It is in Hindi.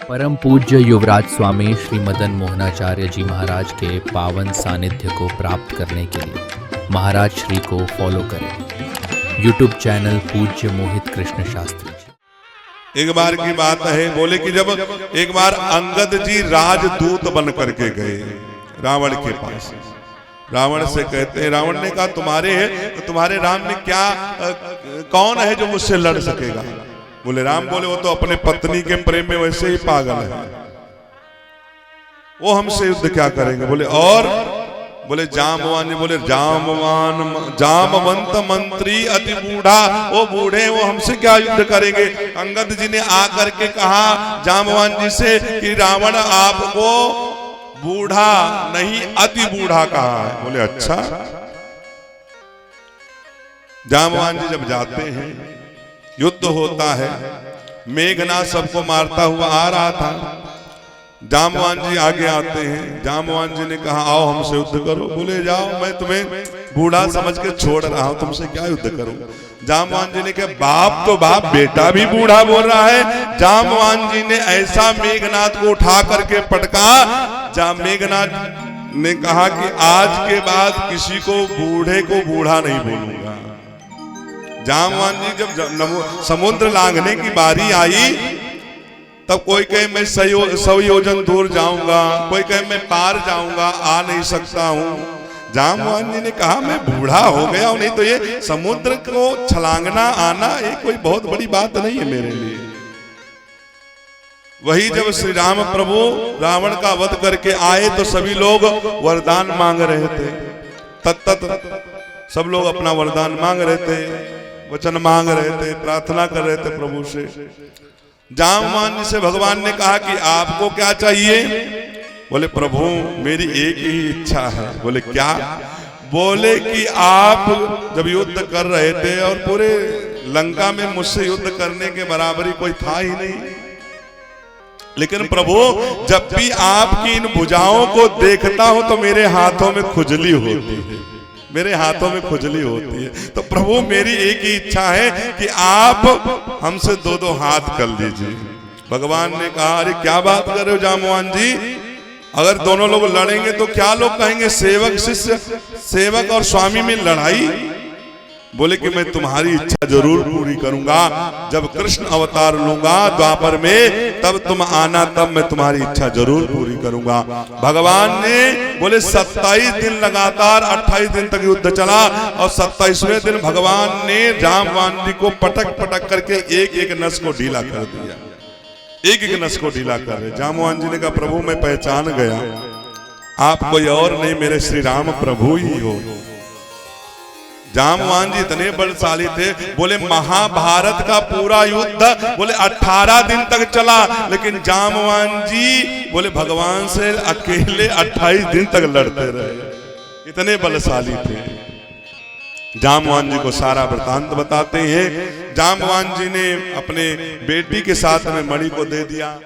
परम पूज्य युवराज स्वामी श्री मदन मोहनाचार्य जी महाराज के पावन सानिध्य को प्राप्त करने के लिए महाराज श्री को फॉलो करें। यूट्यूब चैनल पूज्य मोहित कृष्ण शास्त्री जी। एक बार की बात है, बोले कि जब एक बार अंगद जी राजदूत बन करके गए रावण के पास, रावण से कहते हैं, रावण ने कहा तुम्हारे है तो तुम्हारे राम ने क्या कौन है जो मुझसे लड़ सकेगा? बोले राम बोले वो तो अपने पत्नी के प्रेम में वैसे ही पागल है, वो हमसे युद्ध क्या करेंगे? बोले और बोले जामवान, बोले जामवंत मंत्री अति बूढ़ा, वो बूढ़े वो हमसे क्या युद्ध करेंगे? अंगद जी ने आकर के कहा जामवान जी से कि रावण आपको बूढ़ा नहीं अति बूढ़ा कहा है। बोले अच्छा। जामवान जी जब जाते हैं, युद्ध होता है, मेघनाथ सबको मारता हुआ आ रहा था, जामवान जी आगे आते हैं। जामवान जी ने कहा आओ हमसे युद्ध करो। बोले जाओ, मैं तुम्हें बूढ़ा समझ के छोड़ रहा हूं, तुमसे क्या युद्ध करूं? जामवान जी ने कहा बाप तो बाप, बेटा भी बूढ़ा बोल रहा है। जामवान जी ने ऐसा मेघनाथ को उठा करके पटका, मेघनाथ ने कहा कि आज के बाद किसी को बूढ़े को बूढ़ा नहीं बोलूंगा। जामवान जी जब समुद्र लांघने की बारी आई, तब कोई कहे मैं 100 योजन दूर जाऊंगा, कोई कहे मैं पार जाऊंगा, आ नहीं सकता हूं। जामवान जी ने कहा मैं बूढ़ा हो गया हूं, नहीं तो ये समुद्र को छलांगना आना ये कोई बहुत बड़ी बात नहीं है मेरे लिए। वही जब श्री राम प्रभु रावण का वध करके आए तो सभी लोग वरदान मांग रहे थे, तत्त सब लोग अपना वरदान मांग रहे थे, वचन मांग रहे थे, प्रार्थना कर रहे थे प्रभु से। जामवान जी से भगवान ने कहा कि आपको क्या चाहिए? बोले प्रभु मेरी एक ही इच्छा है। बोले क्या? बोले कि आप जब युद्ध कर रहे थे और पूरे लंका में मुझसे युद्ध करने के बराबरी कोई था ही नहीं, लेकिन प्रभु जब भी आपकी इन भुजाओं को देखता हूं तो मेरे हाथों में खुजली होती है, मेरे हाथों में खुजली होती है। तो प्रभु मेरी एक ही इच्छा है कि आप हमसे दो हाथ कर लीजिए। भगवान ने कहा अरे क्या बात कर रहे हो जामवान जी, अगर दोनों लोग लड़ेंगे तो क्या लोग कहेंगे? सेवक शिष्य, सेवक और स्वामी में लड़ाई? बोले कि मैं तुम्हारी इच्छा जरूर पूरी करूंगा, जब कृष्ण अवतार लूंगा द्वापर में तब तुम आना, तब मैं तुम्हारी इच्छा जरूर पूरी करूंगा। भगवान ने बोले 27 दिन लगातार 28 दिन तक युद्ध चला और 27वें दिन भगवान ने जामवान जी को पटक पटक करके एक एक नस को ढीला कर दिया, एक एक नस को ढीला कर रहे। जामवान जी ने कहा प्रभु मैं पहचान गया, आप कोई और नहीं मेरे श्री राम प्रभु ही हो। जामवान जी इतने बलशाली थे, बोले महाभारत का पूरा युद्ध बोले 18 दिन तक चला, लेकिन जामवान जी बोले भगवान से अकेले 28 दिन तक लड़ते रहे, इतने बलशाली थे। जामवान जी को सारा वृतांत बताते हैं। जामवान जी ने अपने बेटी के साथ में मणि को दे दिया।